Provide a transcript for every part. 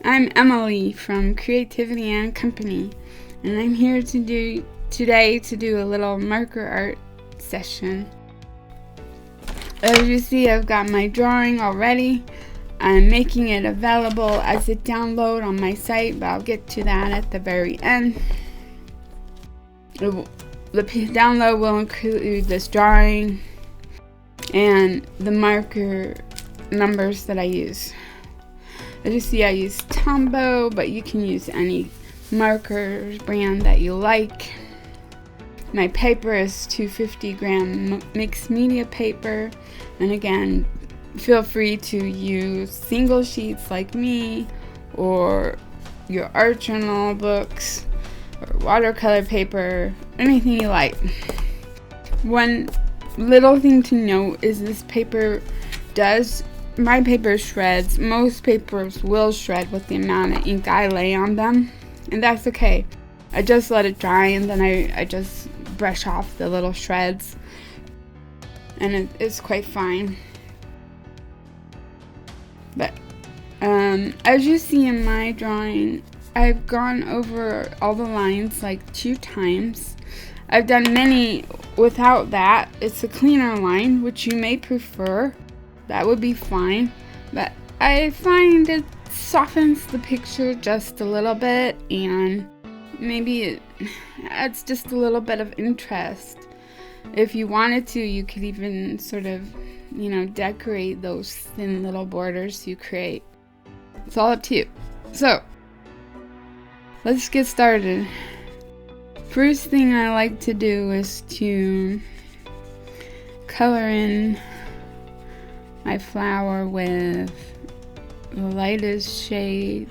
I'm Emily from Creativity and Company, and I'm here today to do a little marker art session. As you see, I've got my drawing already. I'm making it available as a download on my site, but I'll get to that at the very end. The download will include this drawing and the marker numbers that I use. As you see, I use Tombow, but you can use any marker brand that you like. My paper is 250 gram mixed media paper, and again, feel free to use single sheets like me, or your art journal books, or watercolor paper, anything you like. One little thing to note is my paper shreds. Most papers will shred with the amount of ink I lay on them, and that's okay. I just let it dry, and then I just brush off the little shreds, and it's quite fine. But as you see in my drawing, I've gone over all the lines like 2 times. I've done many without that. It's a cleaner line, which you may prefer. That would be fine, but I find it softens the picture just a little bit, and maybe it adds just a little bit of interest. If you wanted to, you could even sort of, decorate those thin little borders you create. It's all up to you. So, let's get started. First thing I like to do is to color in my flower with the lightest shade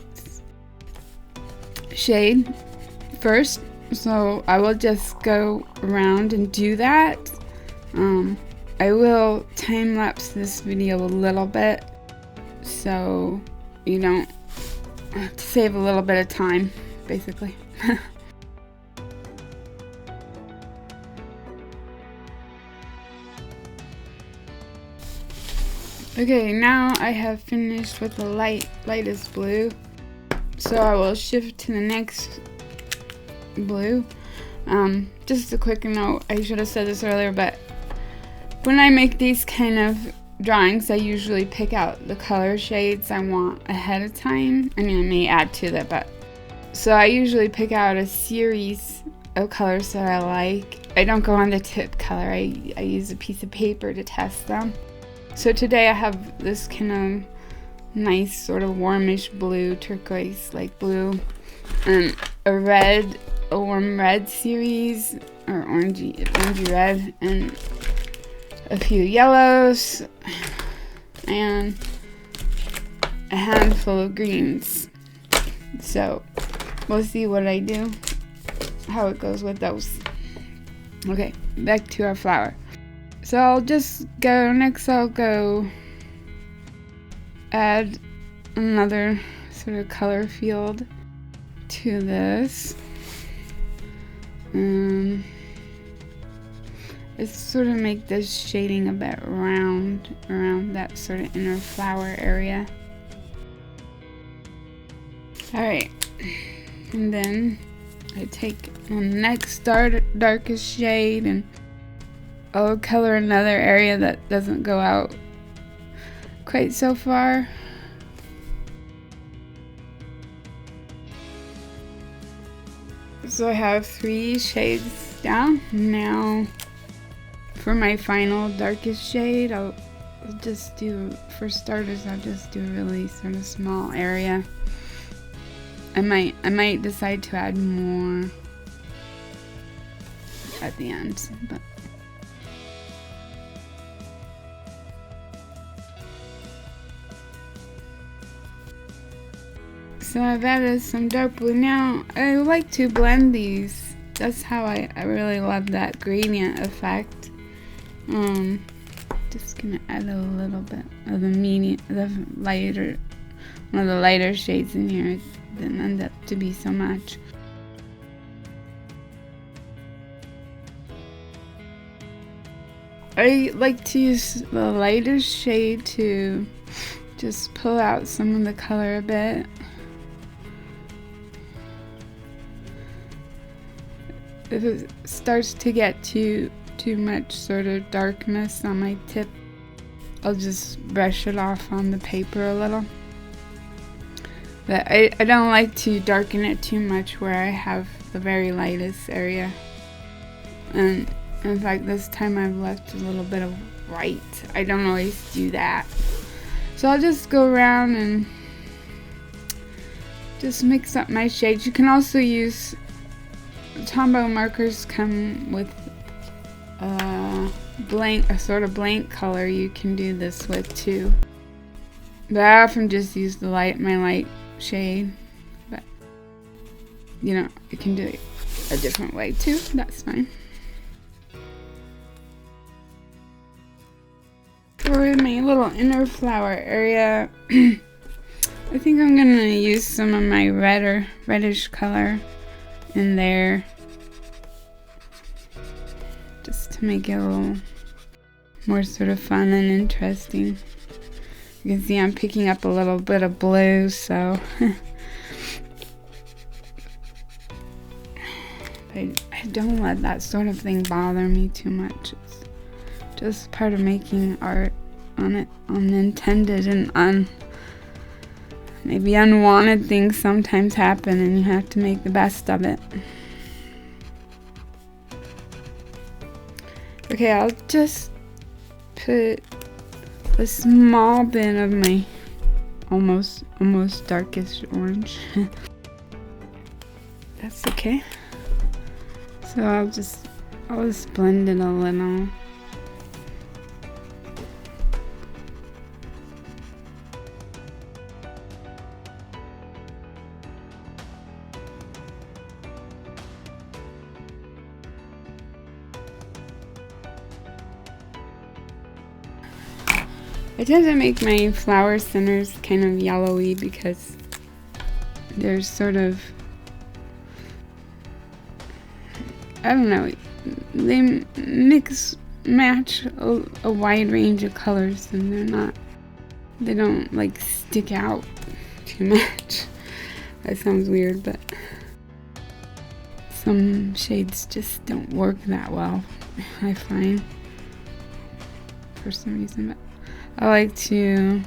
first. So I will just go around and do that. I will time lapse this video a little bit, so you don't have to save a little bit of time, basically. Okay, now I have finished with the lightest blue, so I will shift to the next blue. Just a quick note, I should have said this earlier, but when I make these kind of drawings, I usually pick out the color shades I want ahead of time. I may add to that, but so I usually pick out a series of colors that I like. I don't go on the tip color. I use a piece of paper to test them. So today I have this kind of nice sort of warmish blue, turquoise like blue, and a warm red series, or orangey red, and a few yellows, and a handful of greens. So we'll see what I do, how it goes with those. Okay, back to our flower. So I'll go add another sort of color field to this. It's sort of make this shading a bit round around that sort of inner flower area. Alright, and then I take the next darkest shade and I'll color another area that doesn't go out quite so far. So I have 3 shades down. Now for my final darkest shade, I'll just do, for starters, I'll just do a really sort of small area. I might decide to add more at the end, but so I've added some dark blue. Now I like to blend these. That's how I really love that gradient effect. Just gonna add a little bit of the lighter, one of the lighter shades in here. It didn't end up to be so much. I like to use the lighter shade to just pull out some of the color a bit. if it starts to get too much sort of darkness on my tip, I'll just brush it off on the paper a little. But I don't like to darken it too much where I have the very lightest area. And in fact, this time I've left a little bit of white. I don't always do that. So I'll just go around and just mix up my shades. You can also use Tombow markers, come with a sort of blank color you can do this with too. But I often just use my light shade. But you know, you can do it a different way too. That's fine. For my little inner flower area, I think I'm gonna use some of my reddish color in there, just to make it a little more sort of fun and interesting. You can see I'm picking up a little bit of blue, so I don't let that sort of thing bother me too much. It's just part of making art. Unintended and maybe unwanted things sometimes happen, and you have to make the best of it. Okay, I'll just put a small bit of my almost darkest orange. That's okay. So I'll just blend it a little. I tend to make my flower centers kind of yellowy because there's sort of, I don't know, they match a wide range of colors, and they don't like stick out too much. That sounds weird, but some shades just don't work that well, I find, for some reason. But I like to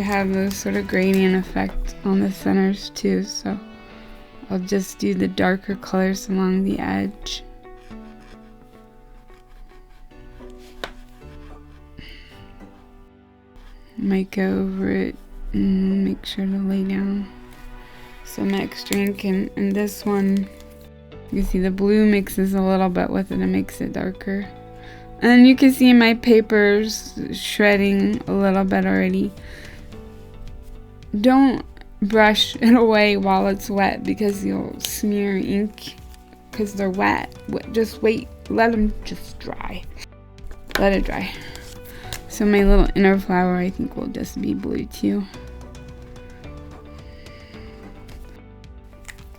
have a sort of gradient effect on the centers too, so I'll just do the darker colors along the edge. Might go over it and make sure to lay down some extra ink, and this one, you see the blue mixes a little bit with it and makes it darker. And you can see my paper's shredding a little bit already. Don't brush it away while it's wet because you'll smear ink because they're wet. Just wait, let them just dry. Let it dry. So my little inner flower, I think, will just be blue too.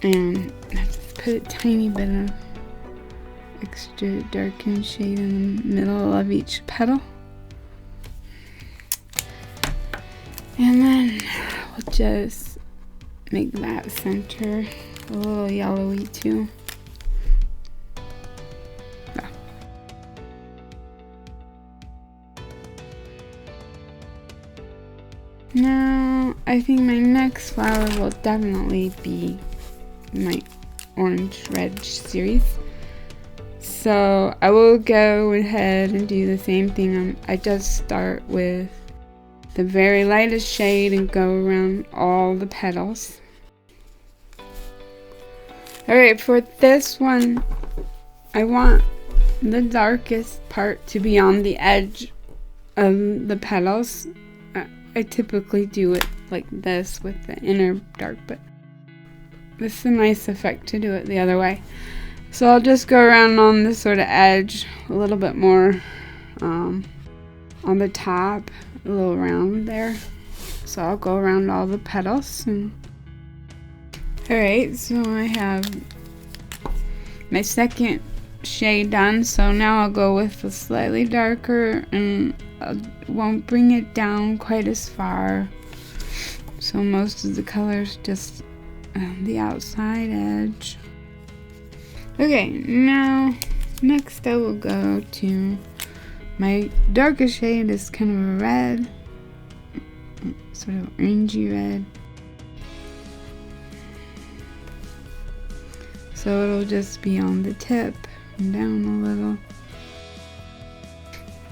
And I just put a tiny bit of extra darkened shade in the middle of each petal, and then we'll just make that center a little yellowy too. Yeah. Now I think my next flower will definitely be my orange red series. So I will go ahead and do the same thing. I just start with the very lightest shade and go around all the petals. Alright, for this one, I want the darkest part to be on the edge of the petals. I typically do it like this with the inner dark, but this is a nice effect to do it the other way. So I'll just go around on this sort of edge a little bit more on the top, a little round there. So I'll go around all the petals. Alright, so I have my second shade done. So now I'll go with the slightly darker, and I won't bring it down quite as far. So most of the colors just the outside edge. Okay, now next I will go to my darker shade. Is kind of a red, sort of orangey red. So it'll just be on the tip and down a little.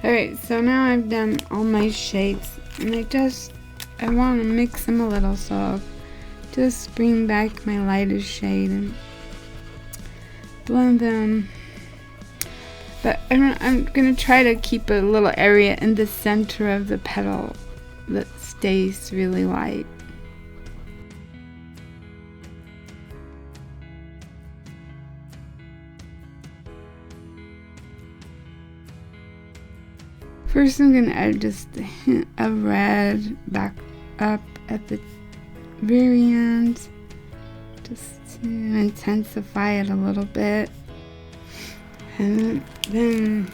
Alright, so now I've done all my shades, and I want to mix them a little, so I'll just bring back my lightest shade and blend them. But I'm going to try to keep a little area in the center of the petal that stays really light. First I'm going to add just a hint of red back up at the very end, just to intensify it a little bit. And then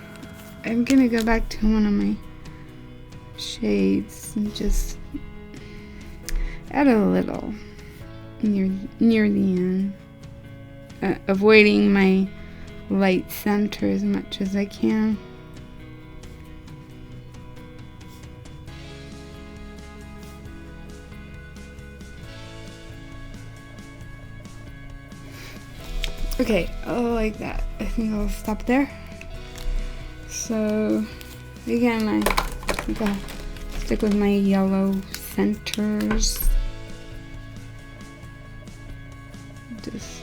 I'm going to go back to one of my shades and just add a little near the end, avoiding my light center as much as I can. Okay, I like that. I think I'll stop there. So, again, I think I'll stick with my yellow centers. Just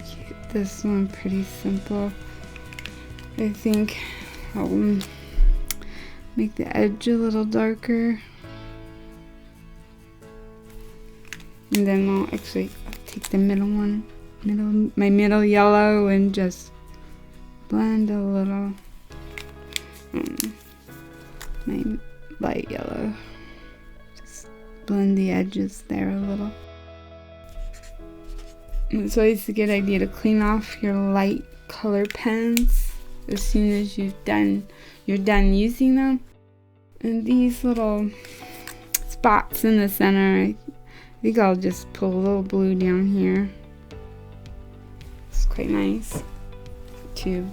keep this one pretty simple. I think I'll make the edge a little darker. And then I'll take the middle one, my middle yellow, and just blend a little. My light yellow. Just blend the edges there a little. It's always a good idea to clean off your light color pens as soon as you're done using them. And these little spots in the center, I think I'll just pull a little blue down here. It's quite nice to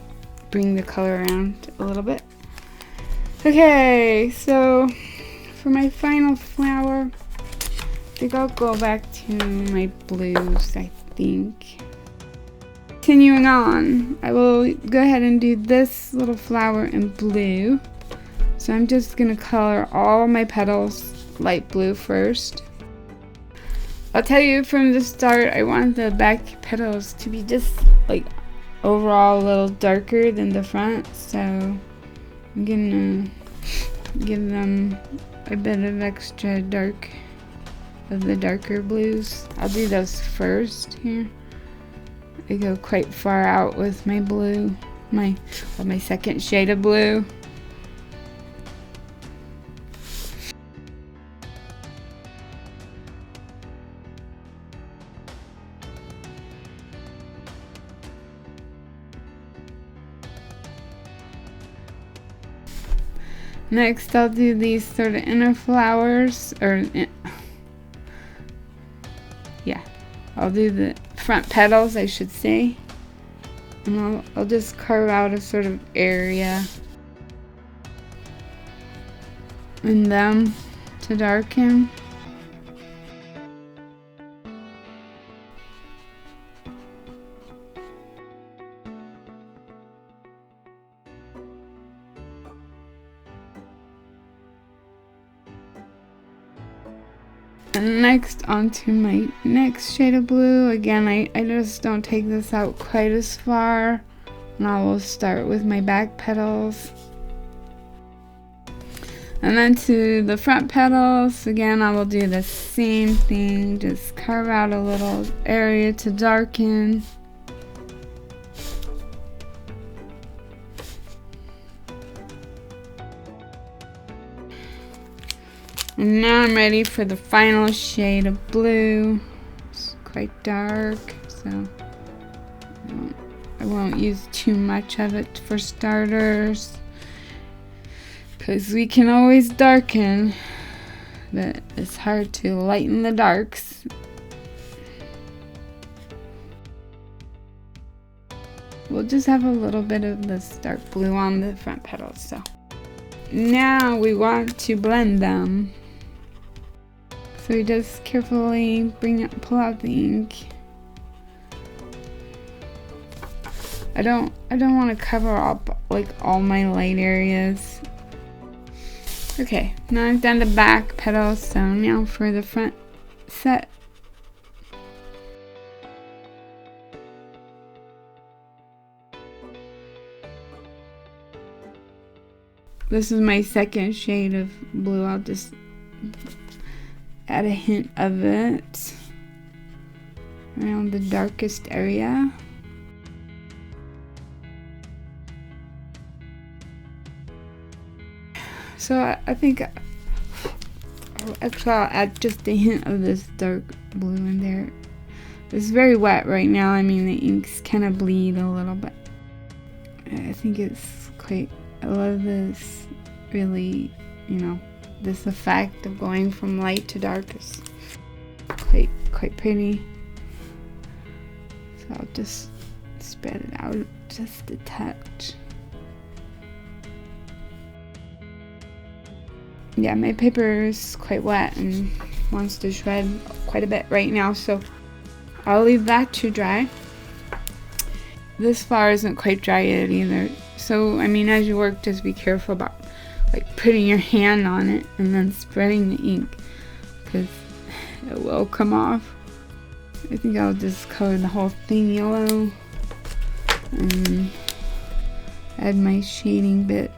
bring the color around a little bit. Okay, so for my final flower, I think I'll go back to my blues, I think. Continuing on, I will go ahead and do this little flower in blue. So I'm just going to color all my petals light blue first. I'll tell you from the start, I want the back petals to be just like overall a little darker than the front, so I'm gonna give them a bit of extra dark of the darker blues. I'll do those first here. I go quite far out with my blue, my second shade of blue. Next, I'll do these sort of inner flowers, I'll do the front petals, I should say, and I'll just carve out a sort of area in them to darken. And next, onto my next shade of blue. Again, I just don't take this out quite as far, and I will start with my back petals. And then to the front petals, again, I will do the same thing, just carve out a little area to darken. And now I'm ready for the final shade of blue. It's quite dark, so I won't use too much of it for starters, because we can always darken, but it's hard to lighten the darks we'll just have a little bit of this dark blue on the front petals. So now we want to blend them. So we just carefully pull out the ink. I don't want to cover up like all my light areas. Okay, now I've done the back petals, so now for the front set. This is my second shade of blue. I'll just add a hint of it around the darkest area. So I think actually I'll add just a hint of this dark blue in there. It's very wet right now. I mean, the inks kind of bleed a little bit. I think it's quite, I love this really, you know, this effect of going from light to dark is quite pretty. So I'll just spread it out just a touch. Yeah, my paper is quite wet and wants to shred quite a bit right now, so I'll leave that to dry. This flower isn't quite dry yet either, so I mean, as you work, just be careful about like putting your hand on it and then spreading the ink, because it will come off. I think I'll just color the whole thing yellow and add my shading bits.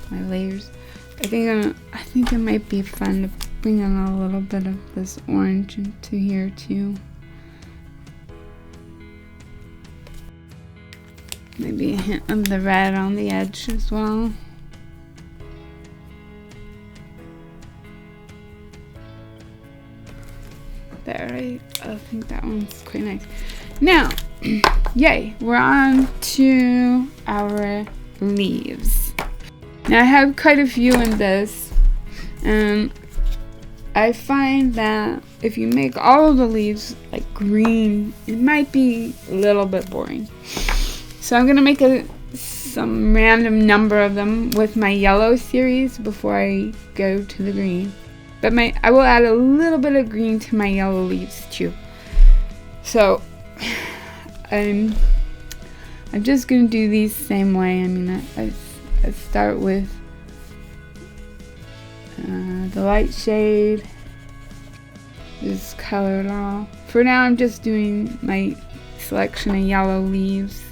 My layers. I think it might be fun to bring in a little bit of this orange into here too. Maybe a hint of the red on the edge as well. There, I think that one's quite nice. Now, yay, we're on to our leaves. Now I have quite a few in this, and I find that if you make all of the leaves like green, it might be a little bit boring. So I'm gonna make some random number of them with my yellow series before I go to the green. But I will add a little bit of green to my yellow leaves too. So I'm just gonna do these the same way. I mean, I start with the light shade, just color it all. For now, I'm just doing my selection of yellow leaves.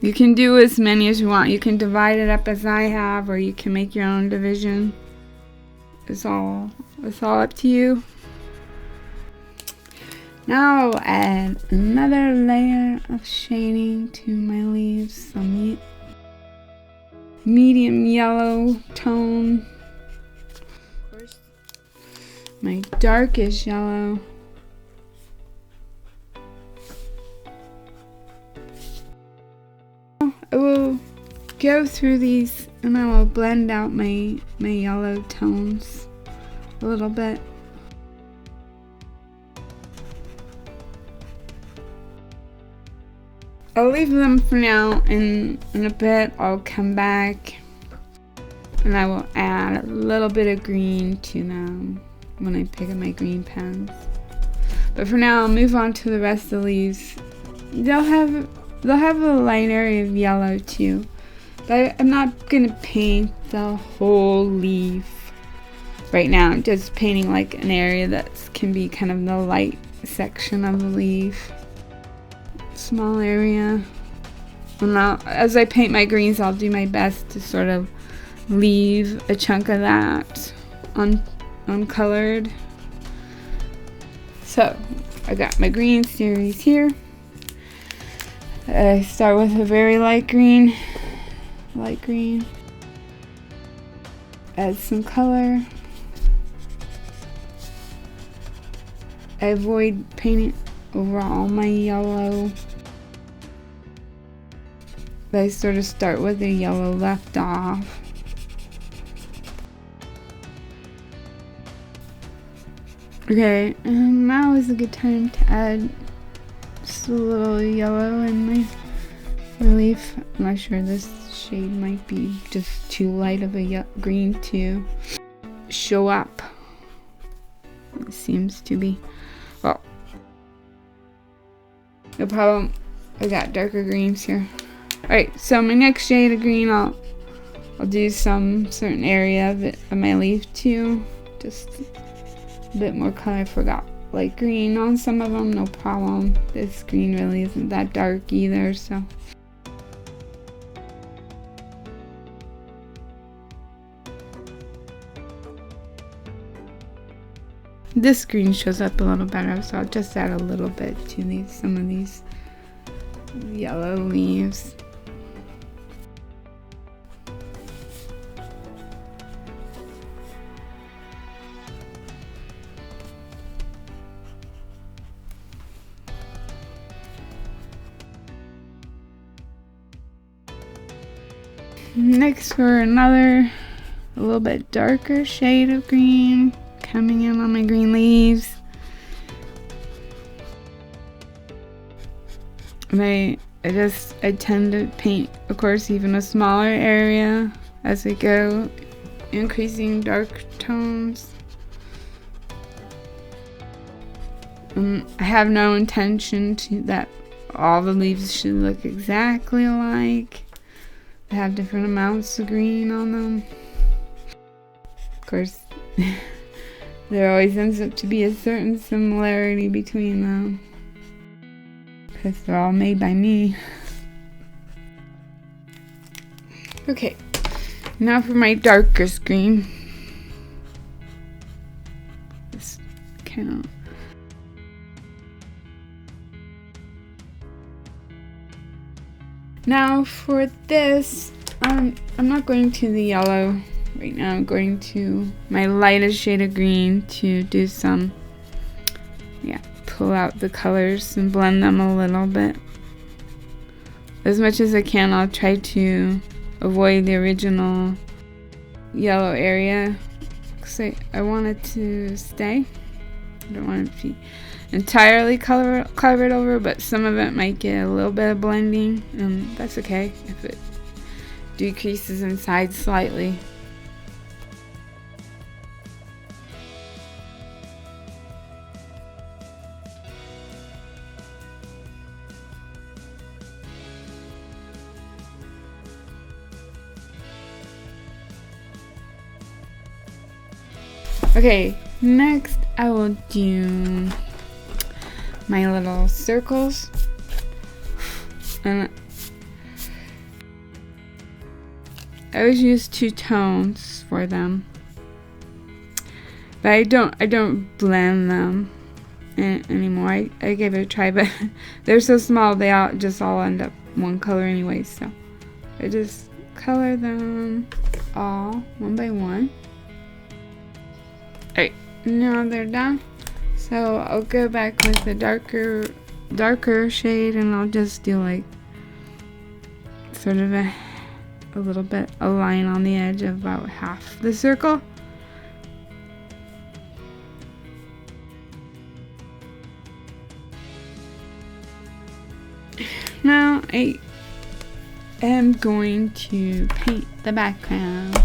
You can do as many as you want. You can divide it up as I have, or you can make your own division. It's all up to you. Now I'll add another layer of shading to my leaves, some medium yellow tone, my darkest yellow, I will go through these and I will blend out my yellow tones a little bit. I'll leave them for now, and in a bit I'll come back and I will add a little bit of green to them when I pick up my green pens. But for now, I'll move on to the rest of the leaves. They'll have a light area of yellow too, but I'm not gonna paint the whole leaf right now. I'm just painting like an area that can be kind of the light section of the leaf. Small area. And now, as I paint my greens, I'll do my best to sort of leave a chunk of that uncolored. So I got my green series here. I start with a very light green. Add some color. I avoid painting over all my yellow. But I sort of start with the yellow left off. Okay, and now is a good time to add just a little yellow in my relief. I'm not sure, this shade might be just too light of a green to show up. It seems to be. Well, no problem. I got darker greens here. Alright, so my next shade of green, I'll do some certain area of my leaf too. Just a bit more color. I forgot light green on some of them, no problem. This green really isn't that dark either, so. This green shows up a little better, so I'll just add a little bit to some of these yellow leaves. Next, for another a little bit darker shade of green coming in on my green leaves. I tend to paint, of course, even a smaller area as I go, increasing dark tones. I have no intention that all the leaves should look exactly alike. They have different amounts of green on them. Of course, there always ends up to be a certain similarity between them, because they're all made by me. Okay, now for my darkest green. This kind of. Now for this, I'm not going to the yellow right now. I'm going to my lightest shade of green to do some, pull out the colors and blend them a little bit. As much as I can, I'll try to avoid the original yellow area, because I want it to stay. I don't want it to be entirely covered over, but some of it might get a little bit of blending, and that's okay if it decreases in size slightly. Okay, next I will do my little circles, and I always use 2 tones for them, but I don't blend them anymore. I gave it a try, but they're so small they all end up one color anyway, so I just color them all one by one. Alright, now they're done. So I'll go back with a darker shade, and I'll just do like sort of a little bit, a line on the edge of about half the circle. Now I am going to paint the background.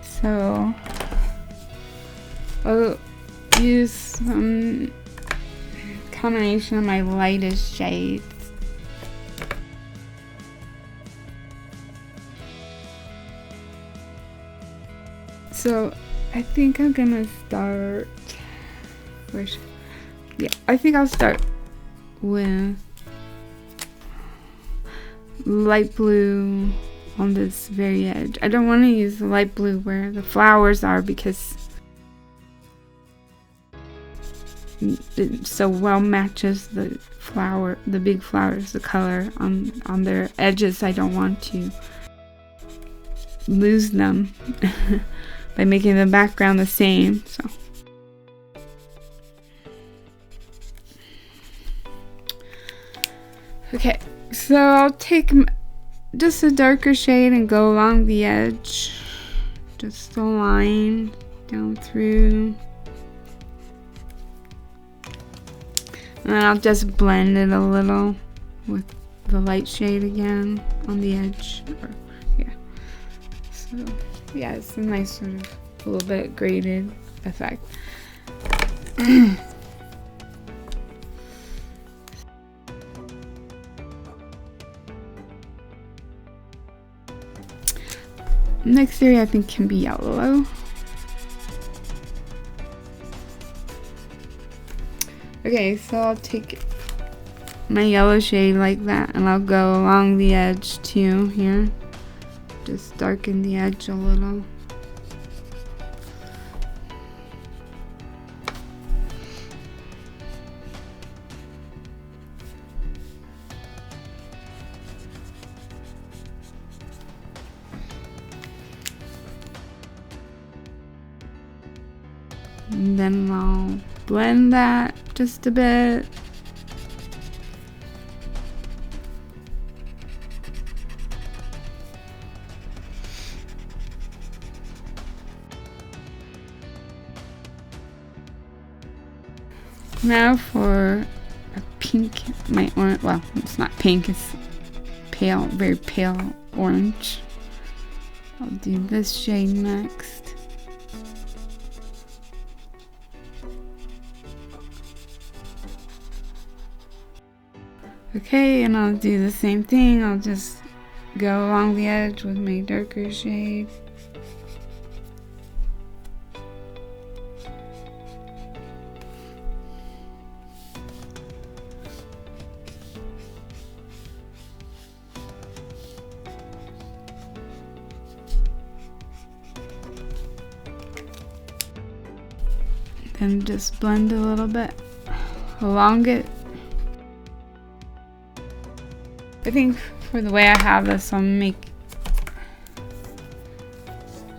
So I'll use some combination of my lightest shades. So I think I'm gonna start. I think I'll start with light blue on this very edge. I don't want to use the light blue where the flowers are, because it so well matches the big flowers, the color on their edges. I don't want to lose them by making the background the same. So okay, so I'll take just a darker shade and go along the edge, just a line down through. And then I'll just blend it a little with the light shade again on the edge. So yeah, it's a nice sort of a little bit graded effect. Next area I think can be yellow. Okay, so I'll take my yellow shade like that and I'll go along the edge too here. Just darken the edge a little. And then I'll blend that just a bit. Now for a pink, my orange, well, it's not pink, it's pale, very pale orange. I'll do this shade next. Okay, and I'll do the same thing. I'll just go along the edge with my darker shade. And just blend a little bit along it. I think for the way I have this, I'll make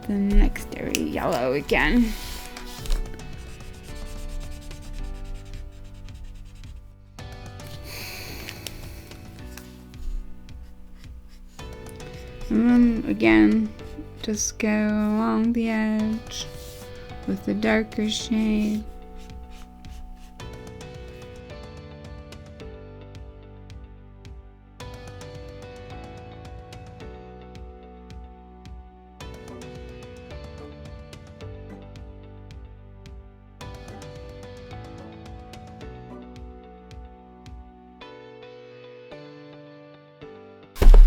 the next area yellow again. And then again, just go along the edge with the darker shade.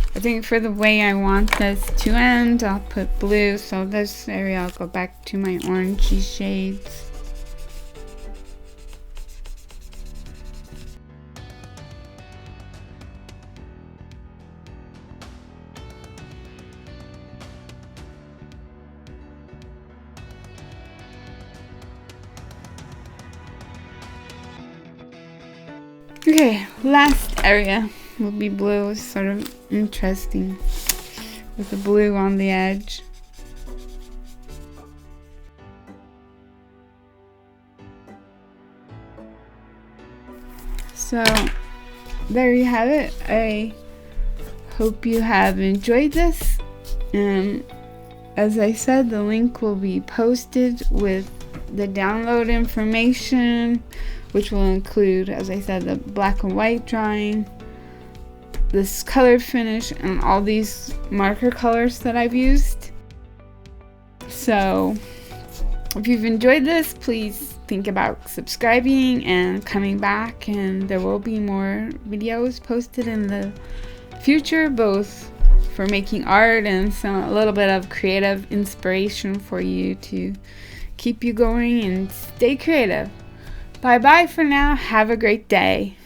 I think for the way I want this to end, I'll put blue. So this area, I'll go back to my orangey shades. Okay, last area will be blue. It's sort of interesting with the blue on the edge. So there you have it. I hope you have enjoyed this, and as I said, the link will be posted with the download information, which will include, as I said, the black and white drawing, this colored finish, and all these marker colors that I've used. So if you've enjoyed this, please think about subscribing and coming back, and there will be more videos posted in the future, both for making art and a little bit of creative inspiration for you to keep you going and stay creative. Bye bye for now. Have a great day.